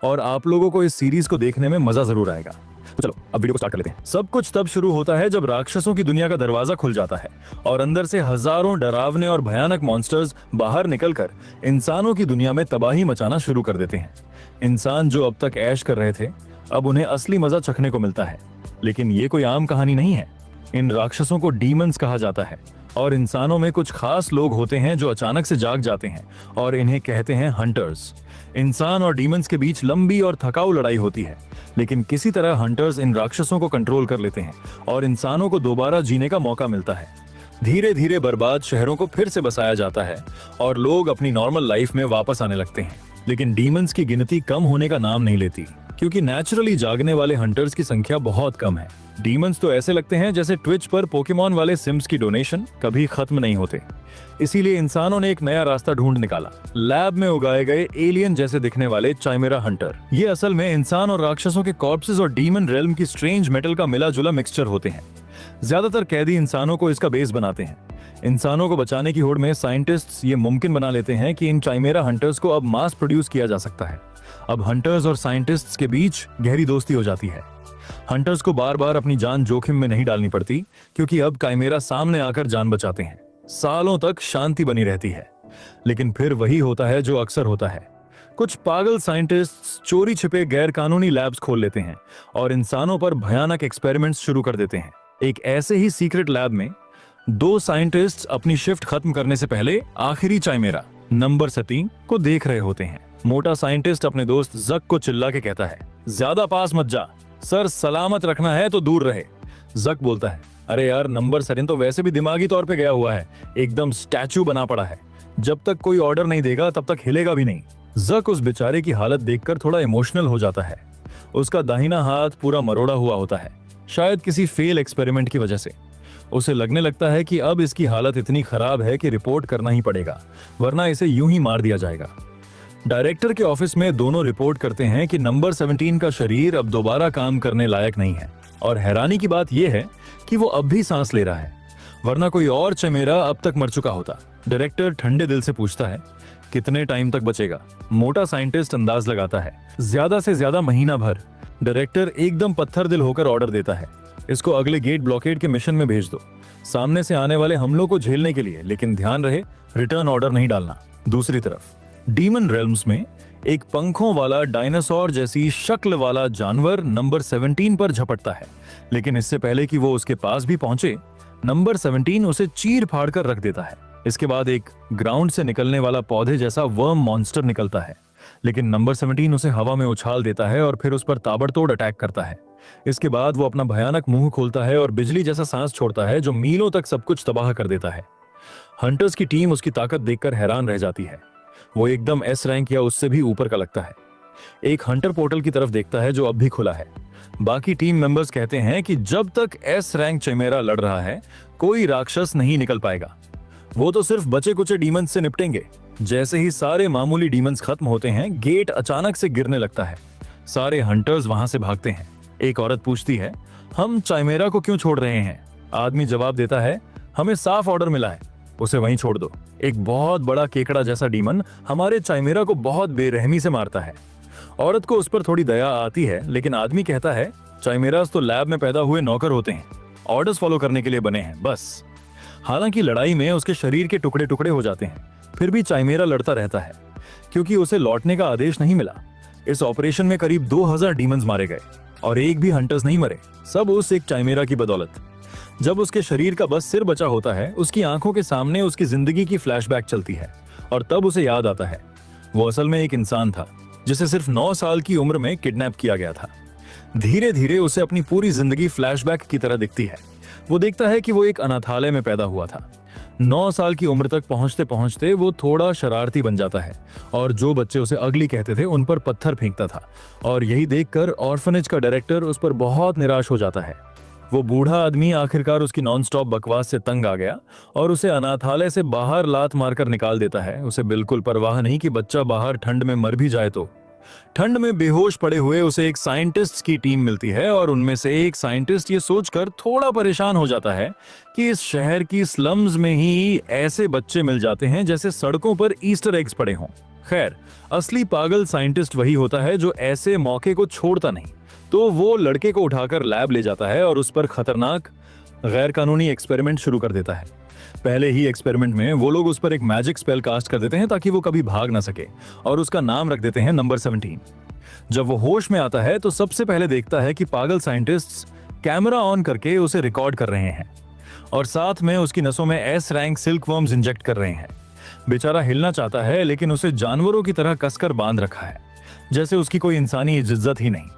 और आप लोगों को इस सीरीज को देखने में मजा जरूर आएगा। तो चलो अब वीडियो को स्टार्ट कर लेते हैं। सब कुछ तब शुरू होता है जब राक्षसों की दुनिया का दरवाजा खुल जाता है और अंदर से हजारों डरावने और भयानक मॉन्स्टर्स बाहर निकलकर इंसानों की दुनिया में तबाही मचाना शुरू कर देते हैं। इंसान जो अब तक ऐश कर रहे थे, अब उन्हें असली मजा चखने को मिलता है। लेकिन ये कोई आम कहानी नहीं है। इन राक्षसों को डीमंस कहा जाता है और इंसानों में कुछ खास लोग होते हैं जो अचानक से जाग जाते हैं और इन्हें कहते हैं हंटर्स। इंसान और डीमंस के बीच लंबी और थकाऊ लड़ाई होती है, लेकिन किसी तरह हंटर्स इन राक्षसों को कंट्रोल कर लेते हैं और इंसानों को दोबारा जीने का मौका मिलता है। धीरे धीरे बर्बाद शहरों को फिर से बसाया जाता है और लोग अपनी नॉर्मल लाइफ में वापस आने लगते हैं। लेकिन डीमंस की गिनती कम होने का नाम नहीं लेती, क्योंकि नेचुरली जागने वाले हंटर्स की संख्या बहुत कम है। डीमंस तो ऐसे लगते हैं जैसे ट्विच पर पोकेमॉन वाले सिम्स की डोनेशन कभी खत्म नहीं होते। इसीलिए इंसानों ने एक नया रास्ता ढूंढ निकाला, लैब में उगाए गए एलियन जैसे दिखने वाले चाइमेरा हंटर। ये असल में इंसान और राक्षसों के कॉर्प्सेस और डीमन रेल्म की स्ट्रेंज मेटल का मिला जुला मिक्सचर होते हैं। ज्यादातर कैदी इंसानों को इसका बेस बनाते हैं। इंसानों को बचाने की होड़ में साइंटिस्ट्स ये मुमकिन बना लेते हैं कि इन चाइमेरा हंटर्स को अब मास प्रोड्यूस किया जा सकता है। अब हंटर्स और साइंटिस्ट्स के बीच गहरी दोस्ती हो जाती है। हंटर्स को बार बार अपनी जान जोखिम में नहीं डालनी पड़ती, क्योंकि अब काइमेरा सामने आकर जान बचाते हैं। सालों तक शांति बनी रहती है। लेकिन फिर वही होता है जो अक्सर होता है। कुछ पागल साइंटिस्ट्स चोरी छिपे गैर कानूनी लैब्स खोल लेते हैं और इंसानों पर भयानक एक्सपेरिमेंट्स शुरू कर देते हैं। एक ऐसे ही सीक्रेट लैब में दो साइंटिस्ट्स अपनी शिफ्ट खत्म करने से पहले आखिरी चाइमेरा नंबर 13 को देख रहे होते हैं। मोटा साइंटिस्ट अपने दोस्त जक को चिल्ला के कहता है, ज्यादा पास मत जा, सर सलामत रखना है तो दूर रहे। जक बोलता है, अरे यार, नंबर 13 तो वैसे भी दिमागी तौर पे गया हुआ है, एकदम स्टैचू बना पड़ा है। जब तक कोई ऑर्डर नहीं देगा तब तक हिलेगा भी नहीं। जक उस बेचारे की हालत देखकर थोड़ा इमोशनल हो जाता है। उसका दाहिना हाथ पूरा मरोड़ा हुआ होता है, शायद किसी फेल एक्सपेरिमेंट की वजह से। उसे लगने लगता है कि अब इसकी हालत इतनी खराब है कि रिपोर्ट करना ही पड़ेगा, वरना इसे यूं ही मार दिया जाएगा। डायरेक्टर के ऑफिस में दोनों रिपोर्ट करते हैं कि नंबर 17 का शरीर अब दोबारा काम करने लायक नहीं है, और हैरानी की बात यह है कि वो अब भी सांस ले रहा है, वरना कोई और चमेरा अब तक मर चुका होता। डायरेक्टर ठंडे दिल से पूछता है, कितने टाइम तक बचेगा? मोटा साइंटिस्ट अंदाज लगाता है, ज्यादा से ज्यादा महीना भर। डायरेक्टर एकदम पत्थर दिल होकर ऑर्डर देता है, इसको अगले गेट ब्लॉकेड के मिशन में भेज दो, सामने से आने वाले हमलों को झेलने के लिए, लेकिन ध्यान रहे रिटर्न ऑर्डर नहीं डालना। दूसरी तरफ डीमन रेल्म्स में एक पंखों वाला डायनासोर जैसी शक्ल वाला जानवर नंबर 17 पर झपटता है, लेकिन इससे पहले कि वो उसके पास भी पहुंचे, नंबर 17 उसे चीर फाड़ कर रख देता है। इसके बाद एक ग्राउंड से निकलने वाला पौधे जैसा वर्म मॉन्स्टर निकलता है, लेकिन नंबर 17 उसे हवा में उछाल देता है और फिर उस पर ताबड़तोड़ अटैक करता है। इसके बाद वो अपना भयानक मुंह खोलता है और बिजली जैसा सांस छोड़ता है, जो मीलों तक सब कुछ तबाह कर देता है। हंटर्स की टीम उसकी ताकत देखकर हैरान रह जाती है। वो एकदम एस रैंक या उससे भी ऊपर का लगता है। एक हंटर पोर्टल की तरफ देखता है जो अब भी खुला है। बाकी टीम मेंबर्स कहते हैं कि जब तक एस रैंक चमेरा लड़ रहा है, कोई राक्षस नहीं निकल पाएगा। वो तो सिर्फ बचे कुचे डीमंस से निपटेंगे। जैसे ही सारे मामूली डीमंस खत्म होते हैं, गेट अचानक से गिरने लगता है। सारे हंटर्स वहां से भागते हैं। एक औरत पूछती है, हम चाइमेरा को क्यों छोड़ रहे हैं? आदमी जवाब देता है, हमें साफ ऑर्डर मिला है, उसे वहीं छोड़ दो। एक बहुत बड़ा केकड़ा जैसा डीमन हमारे चाइमेरा को बहुत बेरहमी से मारता है। औरत को उस पर थोड़ी दया आती है, लेकिन आदमी कहता है, चाइमेरास तो लैब में पैदा हुए नौकर होते हैं, ऑर्डर्स फॉलो करने के लिए बने हैं बस। हालांकि लड़ाई में उसके शरीर के टुकड़े टुकड़े हो जाते हैं, फिर भी चाइमेरा लड़ता रहता है, क्योंकि उसे लौटने का आदेश नहीं मिला। इस ऑपरेशन में करीब 2000 डीमंस मारे गए और एक भी हंटर्स नहीं मरे, सब उस एक चाइमेरा की बदौलत। जब उसके शरीर का बस सिर बचा होता है, उसकी आंखों के सामने उसकी जिंदगी की फ्लैशबैक चलती है और तब उसे याद आता है वो असल में एक इंसान था जिसे सिर्फ 9 साल की उम्र में किडनैप किया गया था। धीरे धीरे उसे अपनी पूरी जिंदगी फ्लैशबैक की तरह दिखती है। वो देखता है कि वो एक अनाथालय में पैदा हुआ था। 9 साल की उम्र तक पहुंचते पहुंचते वो थोड़ा शरारती बन जाता है और जो बच्चे उसे अगली कहते थे उन पर पत्थर फेंकता था, और यही देखकर ऑर्फनेज का डायरेक्टर उस पर बहुत निराश हो जाता है। वो बूढ़ा आदमी आखिरकार उसकी नॉनस्टॉप बकवास से तंग आ गया और उसे अनाथालय से बाहर लात मारकर निकाल देता है। उसे बिल्कुल परवाह नहीं कि बच्चा बाहर ठंड में मर भी जाए तो। ठंड में बेहोश पड़े हुए उसे एक साइंटिस्ट की टीम मिलती है और उनमें से एक साइंटिस्ट ये सोचकर थोड़ा परेशान हो जाता है कि इस शहर की स्लम्स में ही ऐसे बच्चे मिल जाते हैं जैसे सड़कों पर ईस्टर एग्स पड़े हों। खैर, असली पागल साइंटिस्ट वही होता है जो ऐसे मौके को छोड़ता नहीं। तो वो लड़के को उठाकर लैब ले जाता है और उस पर खतरनाक गैर कानूनी एक्सपेरिमेंट शुरू कर देता है। पहले ही एक्सपेरिमेंट में वो लोग उस पर एक मैजिक स्पेल कास्ट कर देते हैं ताकि वो कभी भाग ना सके, और उसका नाम रख देते हैं नंबर 17। जब वो होश में आता है तो सबसे पहले देखता है कि पागल साइंटिस्ट्स कैमरा ऑन करके उसे रिकॉर्ड कर रहे हैं और साथ में उसकी नसों में S rank silk worms inject कर रहे हैं। बेचारा हिलना चाहता है लेकिन उसे जानवरों की तरह कसकर बांध रखा है, जैसे उसकी कोई इंसानी इज्जत ही नहीं।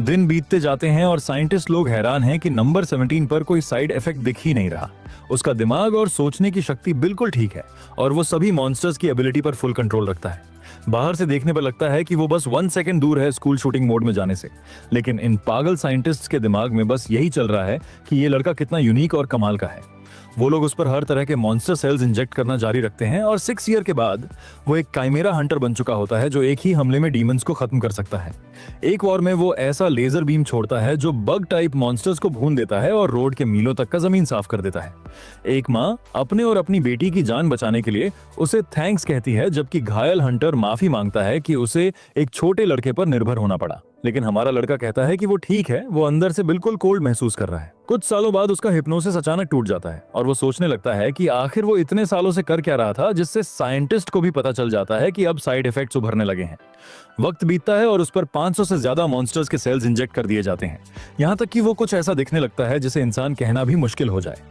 दिन बीतते जाते हैं और साइंटिस्ट लोग हैरान हैं कि नंबर 17 पर कोई साइड इफेक्ट दिख ही नहीं रहा। उसका दिमाग और सोचने की शक्ति बिल्कुल ठीक है और वो सभी मॉन्स्टर्स की एबिलिटी पर फुल कंट्रोल रखता है। बाहर से देखने पर लगता है कि वो बस 1 सेकंड दूर है स्कूल शूटिंग मोड में जाने से, लेकिन इन पागल साइंटिस्ट्स के दिमाग में बस यही चल रहा है कि ये लड़का कितना यूनिक और कमाल का है। वो लोग उस पर हर तरह के मॉन्स्टर सेल्स इंजेक्ट करना जारी रखते हैं और 6 ईयर के बाद वो एक काइमेरा हंटर बन चुका होता है जो एक ही हमले में डीमंस को खत्म कर सकता है। एक वॉर में वो ऐसा लेजर बीम छोड़ता है जो बग टाइप मॉन्स्टर्स को भून देता है और रोड के मीलों तक का जमीन साफ कर देता है। एक माँ अपने और अपनी बेटी की जान बचाने के लिए उसे थैंक्स कहती है, जबकि घायल हंटर माफी मांगता है कि उसे एक छोटे लड़के पर निर्भर होना पड़ा। लेकिन हमारा लड़का कहता है कि वो ठीक है, वो अंदर से बिल्कुल कोल्ड महसूस कर रहा है। कुछ सालों बाद उसका हिप्नोसिस अचानक टूट जाता है और वो सोचने लगता है कि आखिर वो इतने सालों से कर क्या रहा था, जिससे साइंटिस्ट को भी पता चल जाता है कि अब साइड इफेक्ट्स उभरने लगे हैं। वक्त बीतता है और उस पर 500 से ज्यादा मॉन्स्टर्स के सेल्स इंजेक्ट कर दिए जाते हैं, यहाँ तक कि वो कुछ ऐसा दिखने लगता है जिसे इंसान कहना भी मुश्किल हो जाए।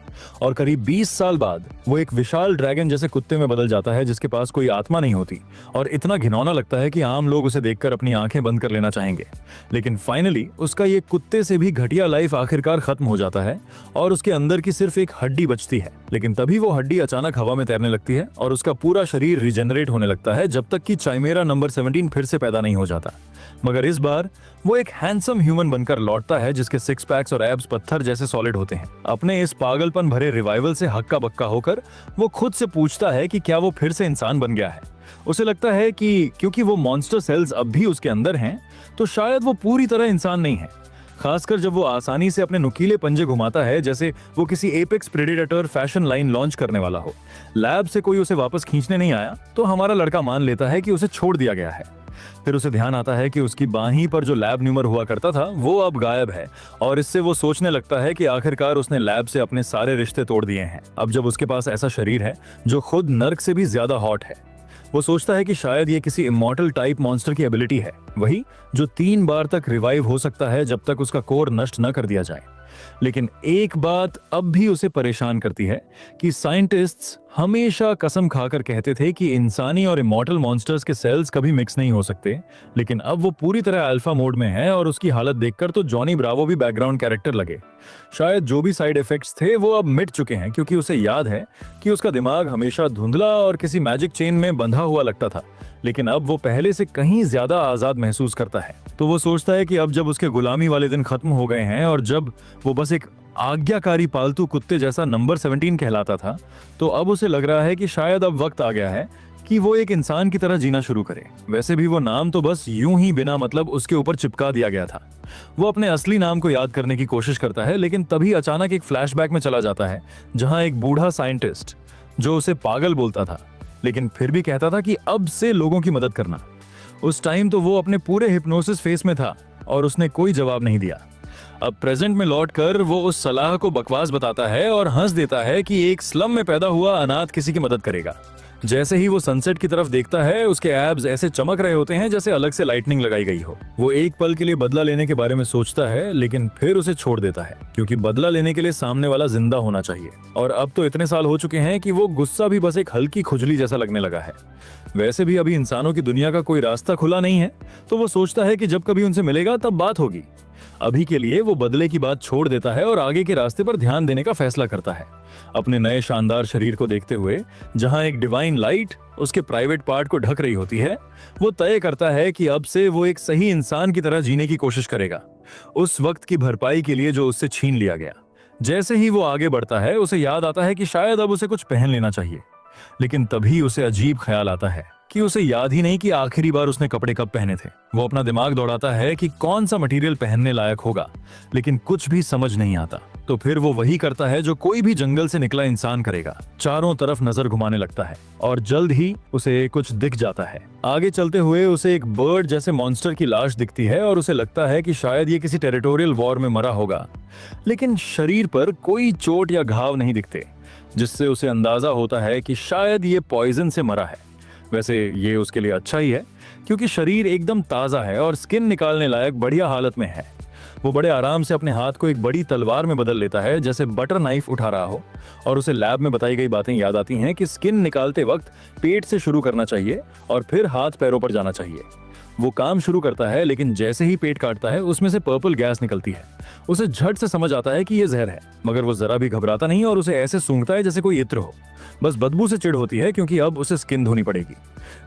और करीब 20 साल बाद वो एक विशाल ड्रैगन जैसे कुत्ते में बदल जाता है जिसके पास कोई आत्मा नहीं होती और इतना घिनौना लगता है कि आम लोग उसे देखकर अपनी आंखें बंद कर लेना चाहेंगे। लेकिन फाइनली उसका ये कुत्ते से भी घटिया लाइफ आखिरकार खत्म हो जाता है और उसके अंदर की सिर्फ एक हड्डी बचती है। लेकिन तभी वो हड्डी अचानक हवा में तैरने लगती है और उसका पूरा शरीर रिजेनरेट होने लगता है, जब तक कि चाइमेरा नंबर 17 फिर से पैदा नहीं हो जाता। मगर इस बार वो एक हैंडसम ह्यूमन बनकर लौटता है जिसके 6 पैक्स और एब्स पत्थर जैसे सॉलिड होते हैं। अपने इस पागलपन भरे रिवाइवल से हक्का बक्का होकर वो खुद से पूछता है कि क्या वो फिर से इंसान बन गया है। उसे लगता है कि क्योंकि वो मॉन्स्टर सेल्स अब भी उसके अंदर हैं, तो शायद वो पूरी तरह इंसान नहीं है। खासकर जब वो आसानी से अपने नुकीले पंजे घुमाता है जैसे वो किसी apex predator fashion line launch करने वाला हो। लैब से कोई उसे वापस खींचने नहीं आया तो हमारा लड़का मान लेता है कि उसे छोड़ दिया गया है। फिर उसे ध्यान आता है कि उसकी बाहीं पर जो लैब न्यूमर हुआ करता था वो अब गायब है और इससे वो सोचने लगता है कि आखिरकार उसने लैब से अपने सारे रिश्ते तोड़ दिए हैं। अब जब उसके पास ऐसा शरीर है जो खुद नर्क से भी ज्यादा हॉट है, वो सोचता है कि शायद ये किसी इमॉर्टल टाइप मॉन्स्टर की एबिलिटी है, वही जो 3 बार तक रिवाइव हो सकता है जब तक उसका कोर नष्ट न कर दिया जाए। लेकिन एक बात अब भी उसे परेशान करती है कि साइंटिस्ट्स हमेशा कसम खाकर कहते थे कि इंसानी और इमॉर्टल मॉन्स्टर्स के सेल्स कभी मिक्स नहीं हो सकते, लेकिन अब वो पूरी तरह अल्फा मोड में है और उसकी हालत देखकर तो जॉनी ब्रावो भी बैकग्राउंड कैरेक्टर लगे। शायद जो भी साइड इफेक्ट्स थे वो अब मिट चुके हैं, क्योंकि उसे याद है कि उसका दिमाग हमेशा धुंधला और किसी मैजिक चेन में बंधा हुआ लगता था, लेकिन अब वो पहले से कहीं ज्यादा आजाद महसूस करता है। तो वो सोचता है कि अब जब उसके गुलामी वाले दिन खत्म हो गए हैं और जब वो बस एक आज्ञाकारी पालतू कुत्ते जैसा नंबर 17 कहलाता था, तो अब उसे लग रहा है कि शायद अब वक्त आ गया है कि वो एक इंसान की तरह जीना शुरू करे। वैसे भी वो नाम तो बस यूं ही बिना मतलब उसके ऊपर चिपका दिया गया था। वो अपने असली नाम को याद करने की कोशिश करता है, लेकिन तभी अचानक एक फ्लैशबैक में चला जाता है जहां एक बूढ़ा साइंटिस्ट जो उसे पागल बोलता था लेकिन फिर भी कहता था कि अब से लोगों की मदद करना। उस टाइम तो वो अपने पूरे हिप्नोसिस फेस में था और उसने कोई जवाब नहीं दिया। अब प्रेजेंट में लौटकर वो उस सलाह को बकवास बताता है और हंस देता है कि एक स्लम में पैदा हुआ अनाथ किसी की मदद करेगा। जैसे ही वो सनसेट की तरफ देखता है, उसके एब्स ऐसे चमक रहे होते हैं जैसे अलग से लाइटनिंग लगाई गई हो। वो एक पल के लिए बदला लेने के बारे में सोचता है, लेकिन फिर उसे छोड़ देता है, क्योंकि बदला लेने के लिए सामने वाला जिंदा होना चाहिए। और अब तो इतने साल हो चुके हैं कि वो गुस्सा भी बस एक हल्की खुजली जैसा लगने लगा है। वैसे भी अभी इंसानों की दुनिया का कोई रास्ता खुला नहीं है, तो वो सोचता है कि जब कभी उनसे मिलेगा तब बात होगी। अभी के लिए वो बदले की बात छोड़ देता है और आगे के रास्ते पर ध्यान देने का फैसला करता है। अपने नए शानदार शरीर को देखते हुए, जहां एक डिवाइन लाइट उसके प्राइवेट पार्ट को ढक रही होती है, वो तय करता है कि अब से वो एक सही इंसान की तरह जीने की कोशिश करेगा, उस वक्त की भरपाई के लिए जो उससे छीन लिया गया। जैसे ही वो आगे बढ़ता है, उसे याद आता है कि शायद अब उसे कुछ पहन लेना चाहिए, लेकिन तभी उसे अजीब ख्याल आता है। कि उसे याद ही नहीं कि आखिरी बार उसने कपड़े कब पहने थे। वो अपना दिमाग दौड़ाता है कि कौन सा मटेरियल पहनने लायक होगा, लेकिन कुछ भी समझ नहीं आता। तो फिर वो वही करता है जो कोई भी जंगल से निकला इंसान करेगा, चारों तरफ नजर घुमाने लगता है और जल्द ही उसे कुछ दिख जाता है। आगे चलते हुए उसे एक बर्ड जैसे मॉन्स्टर की लाश दिखती है और उसे लगता है कि शायद ये किसी टेरिटोरियल वॉर में मरा होगा, लेकिन शरीर पर कोई चोट या घाव नहीं दिखते, जिससे उसे अंदाजा होता है कि शायद ये पॉइजन से मरा है। वैसे ये उसके लिए अच्छा ही है, क्योंकि शरीर एकदम ताजा है और स्किन निकालने लायक बढ़िया हालत में है। वो बड़े आराम से अपने हाथ को एक बड़ी तलवार में बदल लेता है, जैसे बटर नाइफ उठा रहा हो, और उसे लैब में बताई गई बातें याद आती हैं कि स्किन निकालते वक्त पेट से शुरू करना चाहिए और फिर हाथ पैरों पर जाना चाहिए। वो काम शुरू करता है, लेकिन जैसे ही पेट काटता है उसमें से पर्पल गैस निकलती है। उसे झट से समझ आता है कि ये जहर है, मगर वो जरा भी घबराता नहीं और उसे ऐसे सूंघता है जैसे कोई इत्र हो। बस बदबू से चिढ़ होती है, क्योंकि अब उसे स्किन धोनी पड़ेगी।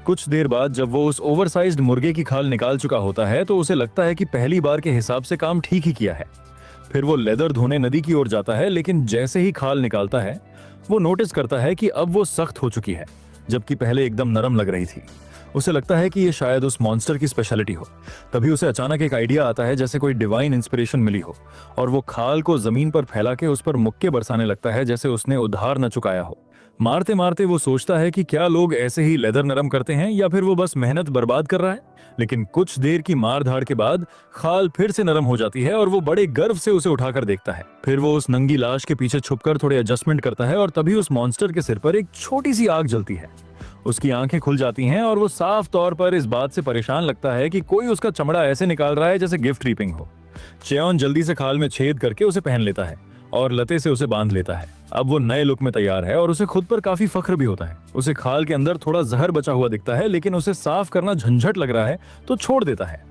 कुछ देर बाद जब वो उस ओवरसाइज्ड मुर्गे की खाल निकाल चुका होता है तो उसे लगता है कि पहली बार के हिसाब से काम ठीक ही किया है। फिर वो लेदर धोने नदी की ओर जाता है, लेकिन जैसे ही खाल निकालता है वो नोटिस करता है कि अब वो सख्त हो चुकी है, जबकि पहले एकदम नरम लग रही थी। उसे लगता है कि ये शायद उस मॉन्स्टर की स्पेशलिटी हो। तभी उसे अचानक एक आइडिया आता है, जैसे कोई डिवाइन इंस्पिरेशन मिली हो, और वो खाल को जमीन पर फैला के उस पर मुक्के बरसाने लगता है, जैसे उसने उधार न चुकाया हो। मारते मारते वो सोचता है कि क्या लोग ऐसे ही लेदर नरम करते हैं या फिर वो बस मेहनत बर्बाद कर रहा है। लेकिन कुछ देर की मार धाड़ के बाद खाल फिर से नरम हो जाती है और वो बड़े गर्व से उसे उठाकर देखता है। फिर वो उस नंगी लाश के पीछे छुपकर थोड़े एडजस्टमेंट करता है और तभी उस मॉन्स्टर के सिर पर एक छोटी सी आग जलती है। उसकी आंखें खुल जाती हैं और वो साफ तौर पर इस बात से परेशान लगता है कि कोई उसका चमड़ा ऐसे निकाल रहा है जैसे गिफ्ट रीपिंग हो। चेओन जल्दी से खाल में छेद करके उसे पहन लेता है और लते से उसे बांध लेता है। अब वो नए लुक में तैयार है और उसे खुद पर काफी फख्र भी होता है। उसे खाल के अंदर थोड़ा जहर बचा हुआ दिखता है, लेकिन उसे साफ करना झंझट लग रहा है तो छोड़ देता है।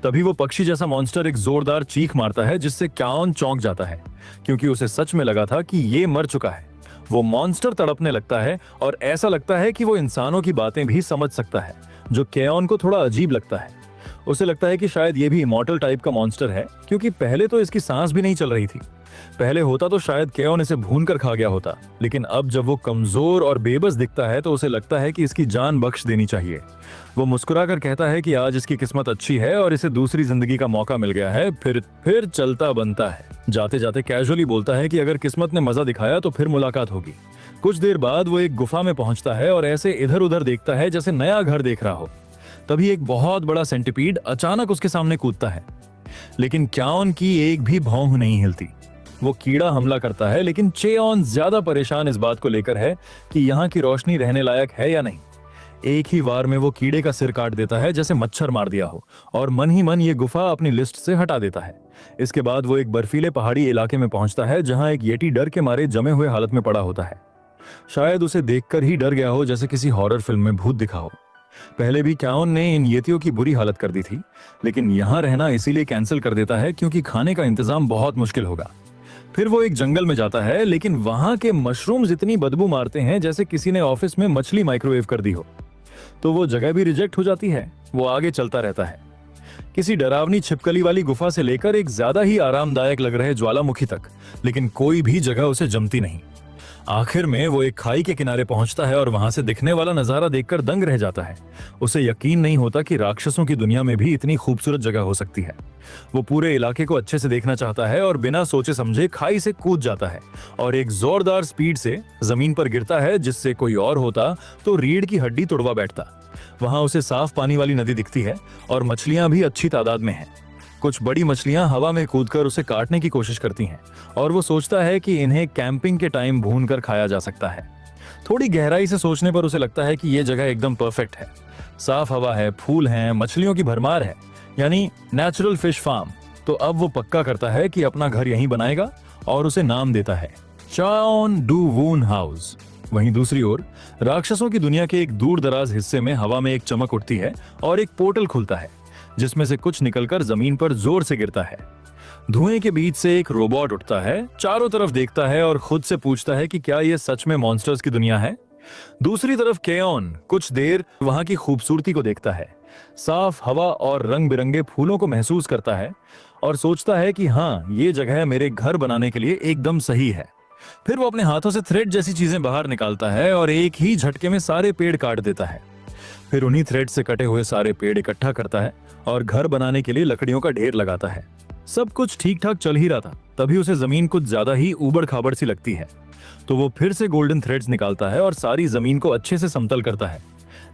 तभी वो पक्षी जैसा मॉन्स्टर एक जोरदार चीख मारता है, जिससे क्याओन चौंक जाता है, क्योंकि उसे सच में लगा था कि ये मर चुका है। वो मॉन्स्टर तड़पने लगता है और ऐसा लगता है कि वो इंसानों की बातें भी समझ सकता है, जो क्याओन को थोड़ा अजीब लगता है। उसे लगता है कि शायद ये भी इमॉर्टल टाइप का मॉन्स्टर है, क्योंकि पहले तो इसकी सांस भी नहीं चल रही थी। पहले होता तो शायद क्याओन इसे भून कर खा गया होता, लेकिन अब जब वो कमजोर और बेबस दिखता है तो उसे लगता है कि इसकी जान बख्श देनी चाहिए। वो मुस्कुराकर कहता है कि आज इसकी किस्मत अच्छी है और इसे दूसरी जिंदगी का मौका मिल गया है। फिर चलता बनता है। जाते जाते कैजुअली बोलता है कि अगर किस्मत ने मजा दिखाया तो फिर मुलाकात होगी। कुछ देर बाद वो एक गुफा में पहुंचता है और ऐसे इधर उधर देखता है जैसे नया घर देख रहा हो। तभी एक बहुत बड़ा सेंटीपीड अचानक उसके सामने कूदता है, लेकिन क्याओन की एक भी भौं नहीं हिलती। वो कीड़ा हमला करता है, लेकिन चेओन ज्यादा परेशान इस बात को लेकर है कि यहाँ की रोशनी रहने लायक है या नहीं। एक ही वार में वो कीड़े का सिर काट देता है जैसे मच्छर मार दिया हो, और मन ही मन ये गुफा अपनी लिस्ट से हटा देता है। इसके बाद वो एक बर्फीले पहाड़ी इलाके में पहुंचता है, जहां एक येटी डर के मारे जमे हुए हालत में पड़ा होता है। शायद उसे देखकर ही डर गया हो, जैसे किसी हॉरर फिल्म में भूत दिखा हो। पहले भी क्याओन ने इन येतियों की बुरी हालत कर दी थी, लेकिन यहाँ रहना इसीलिए कैंसिल कर देता है क्योंकि खाने का इंतजाम बहुत मुश्किल होगा। फिर वो एक जंगल में जाता है, लेकिन वहां के मशरूम्स इतनी बदबू मारते हैं जैसे किसी ने ऑफिस में मछली माइक्रोवेव कर दी हो। तो वो जगह भी रिजेक्ट हो जाती है। वो आगे चलता रहता है, किसी डरावनी छिपकली वाली गुफा से लेकर एक ज्यादा ही आरामदायक लग रहे ज्वालामुखी तक, लेकिन कोई भी जगह उसे जमती नहीं। आखिर में वो एक खाई के किनारे पहुंचता है और वहां से दिखने वाला नजारा देखकर दंग रह जाता है। उसे यकीन नहीं होता कि राक्षसों की दुनिया में भी इतनी खूबसूरत जगह हो सकती है। वो पूरे इलाके को अच्छे से देखना चाहता है और बिना सोचे समझे खाई से कूद जाता है और एक जोरदार स्पीड से जमीन पर गिरता है, जिससे कोई और होता तो रीढ़ की हड्डी तोड़वा बैठता। वहां उसे साफ पानी वाली नदी दिखती है और मछलियां भी अच्छी तादाद में हैं। कुछ बड़ी मछलियां हवा में कूदकर उसे काटने की कोशिश करती हैं और वो सोचता है कि इन्हें कैंपिंग के टाइम भूनकर खाया जा सकता है। थोड़ी गहराई से सोचने पर उसे लगता है कि ये जगह एकदम परफेक्ट है। साफ हवा है, फूल हैं, मछलियों की भरमार है, यानी नेचुरल फिश फार्म। तो अब वो पक्का करता है कि अपना घर यहीं बनाएगा और उसे नाम देता है चाओन डू वून हाउस। वहीं दूसरी ओर राक्षसों की दुनिया के एक दूर दराज हिस्से में हवा में एक चमक उठती है और एक पोर्टल खुलता है, जिसमें से कुछ निकलकर जमीन पर जोर से गिरता है। धुएं के बीच से एक रोबोट उठता है, चारों तरफ देखता है और खुद से पूछता है कि क्या यह सच में मॉन्स्टर्स की दुनिया है। दूसरी तरफ क्याओन कुछ देर वहां की खूबसूरती को देखता है, साफ हवा और रंग बिरंगे फूलों को महसूस करता है और सोचता है कि हाँ, ये जगह मेरे घर बनाने के लिए एकदम सही है। फिर वो अपने हाथों से थ्रेड जैसी चीजें बाहर निकालता है और एक ही झटके में सारे पेड़ काट देता है। फिर उन्हीं थ्रेड से कटे हुए सारे पेड़ इकट्ठा करता है और घर बनाने के लिए लकड़ियों का ढेर लगाता है। सब कुछ ठीक ठाक चल ही रहा था, तभी उसे जमीन कुछ ज्यादा ही ऊबड़ खाबड़ सी लगती है। तो वो फिर से गोल्डन थ्रेड्स निकालता है और सारी जमीन को अच्छे से समतल करता है।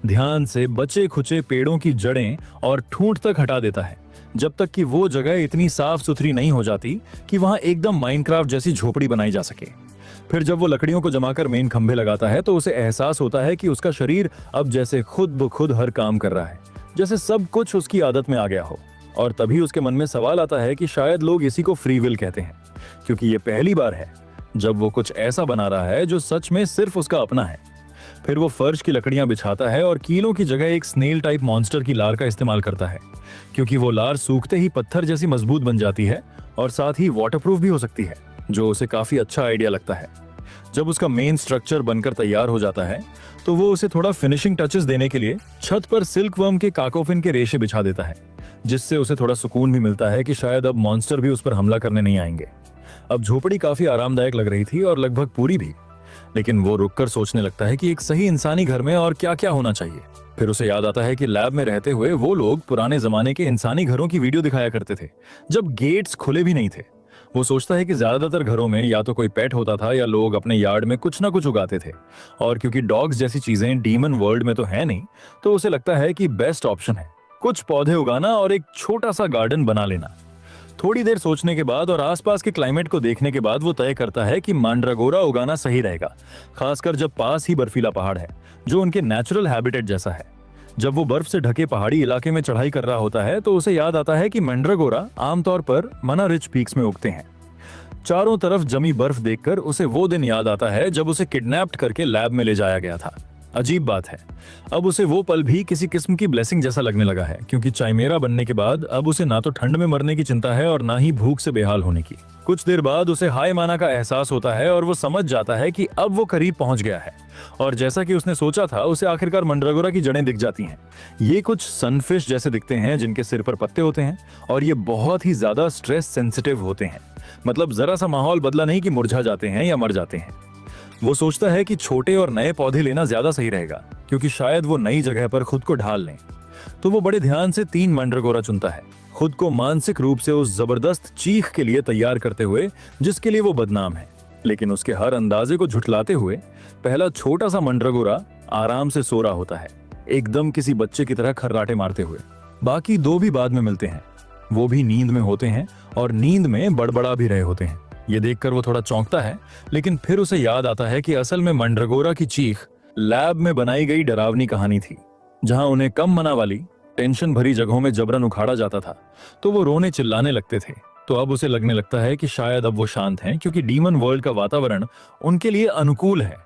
ध्यान से बचे खुचे पेड़ों की जड़ें और ठूंठ तक हटा देता है, जब तक कि वो जगह इतनी साफ सुथरी नहीं हो जाती कि वहां एकदम माइनक्राफ्ट जैसी झोपड़ी बनाई जा सके। फिर जब वो लकड़ियों को जमाकर मेन खंभे लगाता है तो उसे एहसास होता है कि उसका शरीर अब जैसे खुद ब खुद हर काम कर रहा है, जैसे सब कुछ उसकी आदत में आ गया हो। और तभी उसके मन में सवाल आता है कि शायद लोग इसी को फ्री विल कहते हैं, क्योंकि ये पहली बार है जब वो कुछ ऐसा बना रहा है जो सच में सिर्फ उसका अपना है। फिर वो फर्श की लकड़ियां बिछाता है और कीलों की जगह एक स्नेल टाइप मॉन्स्टर की लार का इस्तेमाल करता है, क्योंकि वो लार सूखते ही पत्थर जैसी मजबूत बन जाती है और साथ ही वाटरप्रूफ भी हो सकती है, जो उसे काफी अच्छा आइडिया लगता है। जब उसका मेन स्ट्रक्चर बनकर तैयार हो जाता है तो वो उसे थोड़ा फिनिशिंग टचेस देने के लिए छत पर सिल्कवर्म के काकोफिन के रेशे बिछा देता है, जिससे उसे थोड़ा सुकून भी मिलता है कि शायद अब मॉन्स्टर भी उस पर हमला करने नहीं आएंगे। अब झोपड़ी काफी आरामदायक लग रही थी और लगभग पूरी भी, लेकिन वो रुककर सोचने लगता है कि एक सही इंसानी घर में और क्या क्या होना चाहिए। फिर उसे याद आता है कि लैब में रहते हुए वो लोग पुराने जमाने के इंसानी घरों की वीडियो दिखाया करते थे, जब गेट्स खुले भी नहीं थे। वो सोचता है कि ज्यादातर घरों में या तो कोई पेट होता था या लोग अपने यार्ड में कुछ ना कुछ उगाते थे, और क्योंकि डॉग्स जैसी चीजें डीमन वर्ल्ड में तो है नहीं, तो उसे लगता है कि बेस्ट ऑप्शन है कुछ पौधे उगाना और एक छोटा सा गार्डन बना लेना। थोड़ी देर सोचने के बाद और आसपास के क्लाइमेट को देखने के बाद वो तय करता है कि मांड्रागोरा उगाना सही रहेगा, खासकर जब पास ही बर्फीला पहाड़ है जो उनके नेचुरल हैबिटेट जैसा है। जब वो बर्फ से ढके पहाड़ी इलाके में चढ़ाई कर रहा होता है तो उसे याद आता है कि मैंड्रागोरा आमतौर पर मना रिच पीक्स में उगते हैं। चारों तरफ जमी बर्फ देखकर उसे वो दिन याद आता है जब उसे किडनैप्ड करके लैब में ले जाया गया था। अजीब बात है, अब उसे वो पल भी किसी किस्म की ब्लेसिंग जैसा लगने लगा है, क्योंकि चाइमेरा बनने के बाद अब उसे ना तो ठंड में मरने की चिंता है और ना ही भूख से बेहाल होने की। कुछ देर बाद उसे हाय माना का एहसास होता है और वो समझ जाता है कि अब वो करीब पहुंच गया है, और जैसा कि उसने सोचा था उसे आखिरकार मंड्रागोरा की जड़ें दिख जाती हैं। ये कुछ सनफिश जैसे दिखते हैं जिनके सिर पर पत्ते होते हैं, और ये बहुत ही ज्यादा स्ट्रेस सेंसिटिव होते हैं। मतलब जरा सा माहौल बदला नहीं कि मुरझा जाते हैं या मर जाते हैं। वो सोचता है कि छोटे और नए पौधे लेना ज्यादा सही रहेगा, क्योंकि शायद वो नई जगह पर खुद को ढाल लें। तो वो बड़े ध्यान से 3 मंड्रागोरा चुनता है, खुद को मानसिक रूप से उस जबरदस्त चीख के लिए तैयार करते हुए जिसके लिए वो बदनाम है, लेकिन उसके हर अंदाजे को झुठलाते हुए पहला छोटा सा मंड्रागोरा आराम से सो रहा होता है, एकदम किसी बच्चे की तरह खर्राटे मारते हुए। बाकी 2 भी बाद में मिलते हैं, वो भी नींद में होते हैं और नींद में बड़बड़ा भी रहे होते हैं। ये देखकर वो थोड़ा चौंकता है, लेकिन फिर उसे याद आता है कि असल में मंड्रागोरा की चीख लैब में बनाई गई डरावनी कहानी थी, जहां उन्हें कम मना वाली टेंशन भरी जगहों में जबरन उखाड़ा जाता था तो वो रोने चिल्लाने लगते थे। तो अब उसे लगने लगता है कि शायद अब वो शांत हैं, क्योंकि डीमन वर्ल्ड का वातावरण उनके लिए अनुकूल है।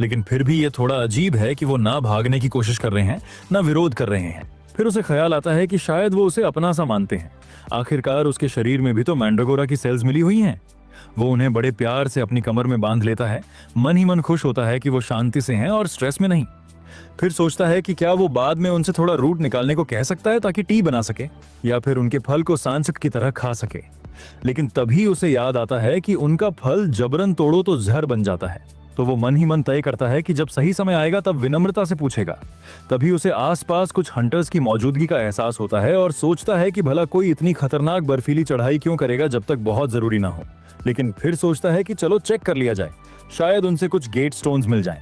लेकिन फिर भी ये थोड़ा अजीब है कि वो ना भागने की कोशिश कर रहे हैं ना विरोध कर रहे हैं। फिर उसे ख्याल आता है कि शायद वो उसे अपना सा मानते हैं, आखिरकार उसके शरीर में भी तो मैंड्रागोरा की सेल्स मिली हुई हैं। वो उन्हें बड़े प्यार से अपनी कमर में बांध लेता है, मन ही मन खुश होता है कि वो शांति से हैं और स्ट्रेस में नहीं। फिर सोचता है कि क्या वो बाद में उनसे थोड़ा रूट निकालने को कह सकता है ताकि टी बना सके, या फिर उनके फल को सांसट की तरह खा सके। लेकिन तभी उसे याद आता है कि उनका फल जबरन तोड़ो तो जहर बन जाता है। तो वो मन ही मन तय करता है कि जब सही समय आएगा तब विनम्रता से पूछेगा। तभी उसे आसपास कुछ हंटर्स की मौजूदगी का एहसास होता है और सोचता है कि भला कोई इतनी खतरनाक बर्फीली चढ़ाई क्यों करेगा जब तक बहुत जरूरी ना हो। लेकिन फिर सोचता है कि चलो चेक कर लिया जाए, शायद उनसे कुछ गेट स्टोन्स मिल जाएं।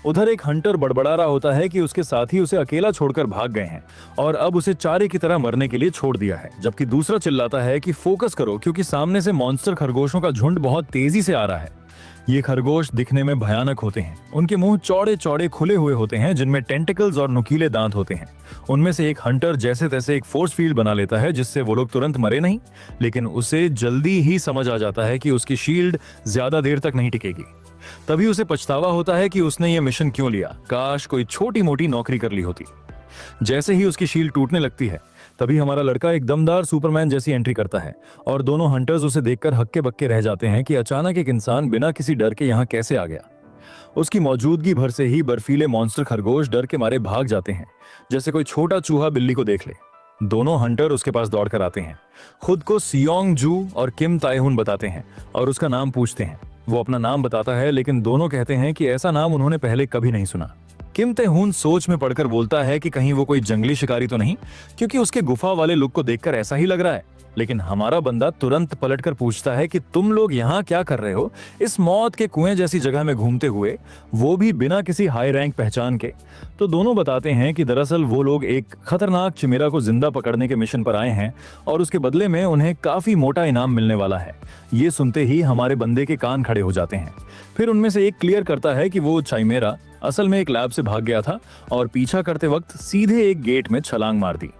उधर एक हंटर बड़बड़ा रहा होता है कि उसके साथी उसे अकेला छोड़कर भाग गए हैं और अब उसे चारे की तरह मरने के लिए छोड़ दिया है, जबकि दूसरा चिल्लाता है कि फोकस करो, क्योंकि सामने से मॉन्स्टर खरगोशों का झुंड बहुत तेजी से आ रहा है। ये खरगोश दिखने में भयानक होते हैं, उनके मुंह चौड़े चौड़े खुले हुए होते हैं जिनमें टेंटिकल्स और नुकीले दांत होते हैं। उनमें से एक हंटर जैसे तैसे एक फोर्स फील्ड बना लेता है जिससे वो लोग तुरंत मरे नहीं, लेकिन उसे जल्दी ही समझ आ जाता है कि उसकी शील्ड ज्यादा देर तक नहीं टिकेगी। तभी उसे पछतावा होता है कि उसने ये मिशन क्यों लिया, काश कोई छोटी मोटी नौकरी कर ली होती। जैसे ही उसकी शील्ड टूटने लगती है तभी हमारा लड़का एक दमदार सुपरमैन जैसी एंट्री करता है और दोनों हंटर्स उसे देखकर हक्के बक्के रह जाते हैं कि अचानक एक इंसान बिना किसी डर के यहाँ कैसे आ गया। उसकी मौजूदगी भर से ही बर्फीले मॉन्स्टर खरगोश डर के मारे भाग जाते हैं, जैसे कोई छोटा चूहा बिल्ली को देख ले। दोनों हंटर उसके पास दौड़ कर आते हैं, खुद को सियोंग जू और किम ताइहुन बताते हैं और उसका नाम पूछते हैं। वो अपना नाम बताता है, लेकिन दोनों कहते हैं कि ऐसा नाम उन्होंने पहले कभी नहीं सुना। किम तेहून सोच में पड़कर बोलता है कि कहीं वो कोई जंगली शिकारी तो नहीं, क्योंकि उसके गुफा वाले लुक को देखकर ऐसा ही लग रहा है। लेकिन हमारा बंदा तुरंत पलटकर पूछता है कि तुम लोग यहाँ क्या कर रहे हो, इस मौत के कुएं जैसी जगह में घूमते हुए, वो भी बिना किसी हाई रैंक पहचान के। तो दोनों बताते हैं कि दरअसल वो लोग एक खतरनाक चिमेरा को जिंदा पकड़ने के मिशन पर आए हैं और उसके बदले में उन्हें काफी मोटा इनाम मिलने वाला है। ये सुनते ही हमारे बंदे के कान खड़े हो जाते हैं। फिर उनमें से एक क्लियर करता है कि वो चिमेरा असल में एक लैब से भाग गया था और पीछा करते वक्त सीधे एक गेट में छलांग मार दी।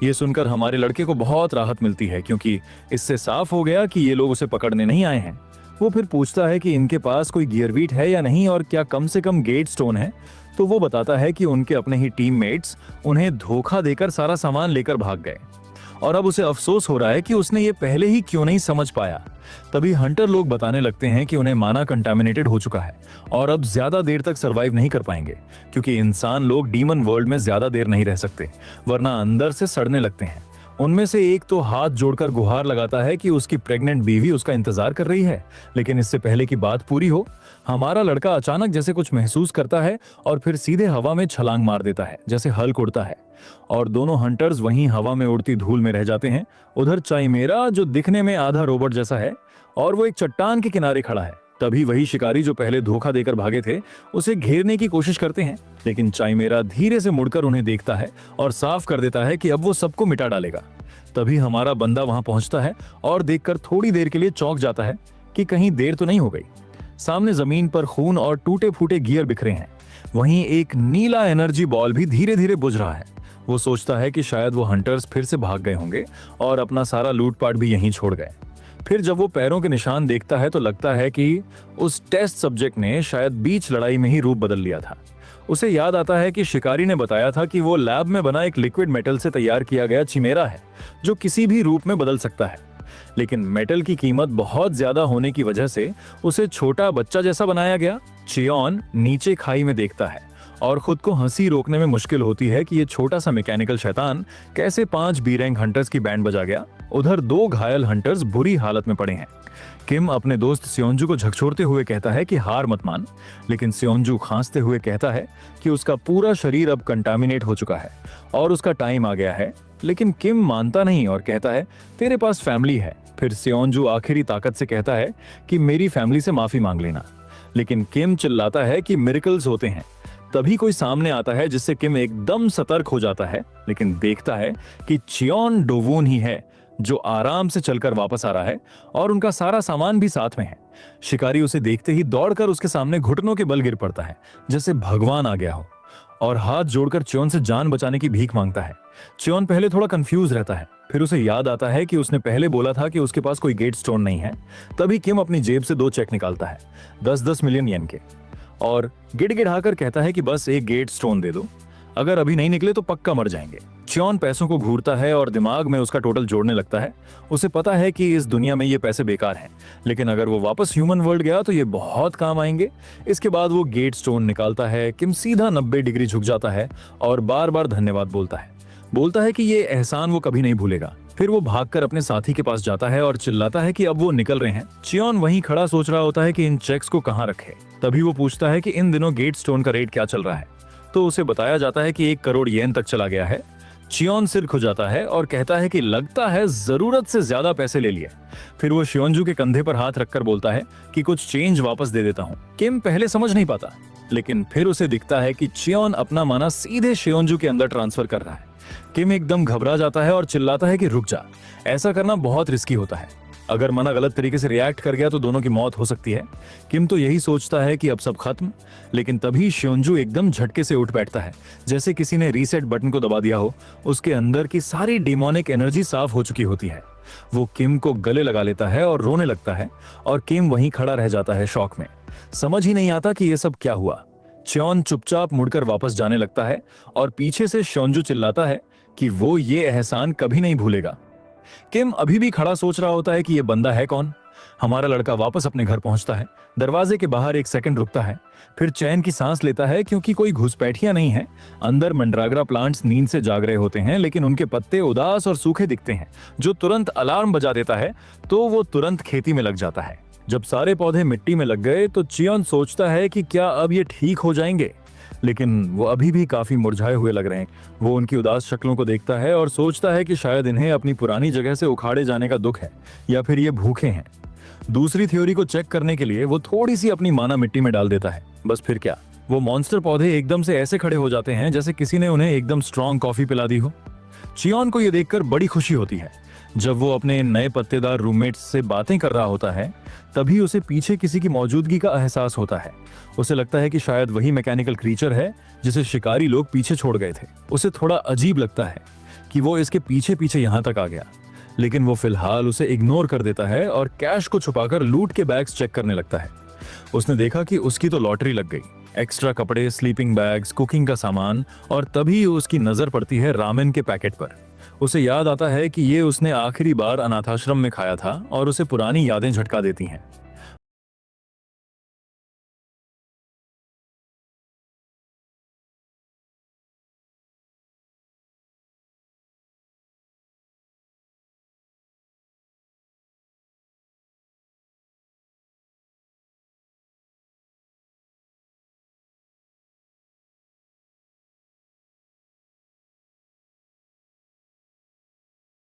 ये सुनकर हमारे लड़के को बहुत राहत मिलती है, क्योंकि इससे साफ हो गया कि ये लोग उसे पकड़ने नहीं आए हैं। वो फिर पूछता है कि इनके पास कोई गियरबीट है या नहीं और क्या कम से कम गेट स्टोन है। तो वो बताता है कि उनके अपने ही टीममेट्स उन्हें धोखा देकर सारा सामान लेकर भाग गए और अब उसे अफसोस हो रहा है कि उसने ये पहले ही क्यों नहीं समझ पाया। तभी हंटर लोग बताने लगते हैं कि उन्हें माना कंटामिनेटेड हो चुका है और अब ज्यादा देर तक सरवाइव नहीं कर पाएंगे, क्योंकि इंसान लोग डीमन वर्ल्ड में ज्यादा देर नहीं रह सकते, वरना अंदर से सड़ने लगते हैं। उनमें से एक तो हाथ जोड़कर गुहार लगाता है कि उसकी प्रेग्नेंट बीवी उसका इंतजार कर रही है। लेकिन इससे पहले कि बात पूरी हो, हमारा लड़का अचानक जैसे कुछ महसूस करता है और फिर सीधे हवा में छलांग मार देता है, जैसे हल्क उड़ता है, और दोनों हंटर्स वहीं हवा में उड़ती धूल में रह जाते हैं। उधर चिमेरा, जो दिखने में आधा रोबोट जैसा है और वो एक चट्टान के किनारे खड़ा है। तभी वही शिकारी जो पहले धोखा देकर भागे थे उसे घेरने की कोशिश करते हैं, लेकिन चिमेरा धीरे से मुड़कर उन्हें देखता है और साफ कर देता है कि अब वो सबको मिटा डालेगा। तभी हमारा बंदा वहां पहुंचता है और देखकर थोड़ी देर के लिए चौंक जाता है कि कहीं देर तो नहीं हो गई। सामने जमीन पर खून और टूटे फूटे गियर बिखरे हैं। वहीं एक नीला एनर्जी बॉल भी धीरे धीरे बुझ रहा है। वो सोचता है कि शायद वो हंटर्स फिर से भाग गए होंगे और अपना सारा लूटपाट भी यहीं छोड़ गए। फिर जब वो पैरों के निशान देखता है तो लगता है कि उस टेस्ट सब्जेक्ट ने शायद बीच लड़ाई में ही रूप बदल लिया था। उसे याद आता है कि शिकारी ने बताया था कि वो लैब में बना एक लिक्विड मेटल से तैयार किया गया चिमेरा है, जो किसी भी रूप में बदल सकता है। लेकिन मेटल की कीमत बहुत ज्यादा होने की वजह से उसे छोटा बच्चा जैसा बनाया गया। चियोन नीचे खाई में देखता है और खुद को हंसी रोकने में मुश्किल होती है कि ये छोटा सा मैकेनिकल शैतान कैसे 5 बी रैंक हंटर्स की बैंड बजा गया। उधर 2 घायल हंटर्स बुरी हालत में पड़े हैं। किम अपने दोस्त स्योंजू को झकझोरते हुए कहता है कि हार मत मान, लेकिन स्योंजू खांसते हुए कहता है कि उसका पूरा शरीर अब कंटामिनेट हो चुका है और उसका टाइम आ गया है। लेकिन किम मानता नहीं और कहता है तेरे पास फैमिली है। फिर स्योंजू आखिरी ताकत से कहता है कि मेरी फैमिली से माफी मांग लेना, लेकिन किम चिल्लाता है कि मिरेकल्स होते हैं। तभी कोई सामने आता है जिससे किम एकदम सतर्क हो जाता है, लेकिन देखता है कि चियोन डोवून ही है जो आराम से चलकर वापस आ रहा है और उनका सारा सामान भी साथ में है। शिकारी उसे देखते ही दौड़कर उसके सामने घुटनों के बल गिर पड़ता है, जैसे भगवान आ गया हो, और हाथ जोड़कर चियोन से जान बचाने की भीख मांगता है। चियोन पहले थोड़ा कंफ्यूज रहता है, फिर उसे याद आता है कि उसने पहले बोला था कि उसके पास कोई गेट स्टोन नहीं है। तभी किम अपनी जेब से 2 चेक निकालता है, 10-10 मिलियन येन के, और गिड़गिड़ाकर कहता है कि बस एक गेट स्टोन दे दो, अगर अभी नहीं निकले तो पक्का मर जाएंगे। चियोन पैसों को घूरता है और दिमाग में उसका टोटल जोड़ने लगता है। उसे पता है कि इस दुनिया में ये पैसे बेकार हैं, लेकिन अगर वो वापस ह्यूमन वर्ल्ड गया तो ये बहुत काम आएंगे। इसके बाद वो गेट स्टोन निकालता है। किम सीधा 90 डिग्री झुक जाता है और बार बार धन्यवाद बोलता है कि ये एहसान वो कभी नहीं भूलेगा। फिर वो भागकर अपने साथी के पास जाता है और चिल्लाता है कि अब वो निकल रहे हैं। चियोन वहीं खड़ा सोच रहा होता है कि इन चेक्स को कहाँ रखे। तभी वो पूछता है कि इन दिनों गेट स्टोन का रेट क्या चल रहा है, तो उसे बताया जाता है कि 1 करोड़ येन तक चला गया है। चियोन सिर खुजाता है और कहता है कि लगता है जरूरत से ज्यादा पैसे ले लिए। फिर वो शियोंजू के कंधे पर हाथ रखकर बोलता है कि कुछ चेंज वापस दे देता हूँ। किम पहले समझ नहीं पाता, लेकिन फिर उसे दिखता है कि चियोन अपना माना सीधे शियोंजू के अंदर ट्रांसफर कर रहा है। किम एकदम घबरा जाता है और चिल्लाता है कि रुक जा, ऐसा करना बहुत रिस्की होता है। अगर मना गलत तरीके से रिएक्ट कर गया तो दोनों की मौत हो सकती है। किम तो यही सोचता है कि अब सब खत्म, लेकिन तभी शियोंजू एकदम झटके से उठ बैठता है, जैसे किसी ने रीसेट बटन को दबा दिया हो। उसके अंदर की सारी डिमोनिक एनर्जी साफ हो चुकी होती है। वो किम को गले लगा लेता है और रोने लगता है, और किम वहीं खड़ा रह जाता है शॉक में। समझ ही नहीं आता कि ये सब क्या हुआ। चियोन चुपचाप मुड़कर वापस जाने लगता है और पीछे से शियोंजू चिल्लाता है कि वो ये एहसान कभी नहीं भूलेगा। किम अभी भी खड़ा सोच रहा होता है कि ये बंदा है कौन। हमारा लड़का वापस अपने घर पहुंचता है। दरवाजे के बाहर 1 सेकंड रुकता है, फिर चैन की सांस लेता है, क्योंकि कोई घुसपैठिया नहीं है। अंदर मंड्रागरा प्लांट्स नींद से जाग रहे होते हैं, लेकिन उनके पत्ते उदास और सूखे दिखते हैं, जो तुरंत अलार्म बजा देता है। तो वो तुरंत खेती में लग जाता है। जब सारे पौधे मिट्टी में लग गए तो चियोन सोचता है कि क्या अब ये ठीक हो जाएंगे, लेकिन वो अभी भी काफी मुरझाए हुए लग रहे हैं। वो उनकी उदास शक्लों को देखता है और सोचता है कि शायद इन्हें अपनी पुरानी जगह से उखाड़े जाने का दुख है, या फिर ये भूखे हैं। दूसरी थ्योरी को चेक करने के लिए वो थोड़ी सी अपनी माना मिट्टी में डाल देता है। बस फिर क्या, वो मॉन्स्टर पौधे एकदम से ऐसे खड़े हो जाते हैं जैसे किसी ने उन्हें एकदम स्ट्रांग कॉफी पिला दी हो। चियोन को यह देखकर बड़ी खुशी होती है। जब वो अपने नए पत्तेदार रूममेट्स से बातें कर रहा होता है, तभी उसे पीछे किसी की मौजूदगी का एहसास होता है। उसे लगता है कि शायद वही मैकेनिकल क्रीचर है जिसे शिकारी लोग पीछे छोड़ गए थे। उसे थोड़ा अजीब लगता है कि वो इसके पीछे पीछे यहां तक आ गया, लेकिन वो फिलहाल उसे इग्नोर कर देता है और कैश को छुपाकर लूट के बैग्स चेक करने लगता है। उसने देखा कि उसकी तो लॉटरी लग गई। एक्स्ट्रा कपड़े, स्लीपिंग बैग्स, कुकिंग का सामान, और तभी उसकी नजर पड़ती है रामेन के पैकेट पर। उसे याद आता है कि ये उसने आखिरी बार अनाथाश्रम में खाया था और उसे पुरानी यादें झटका देती हैं।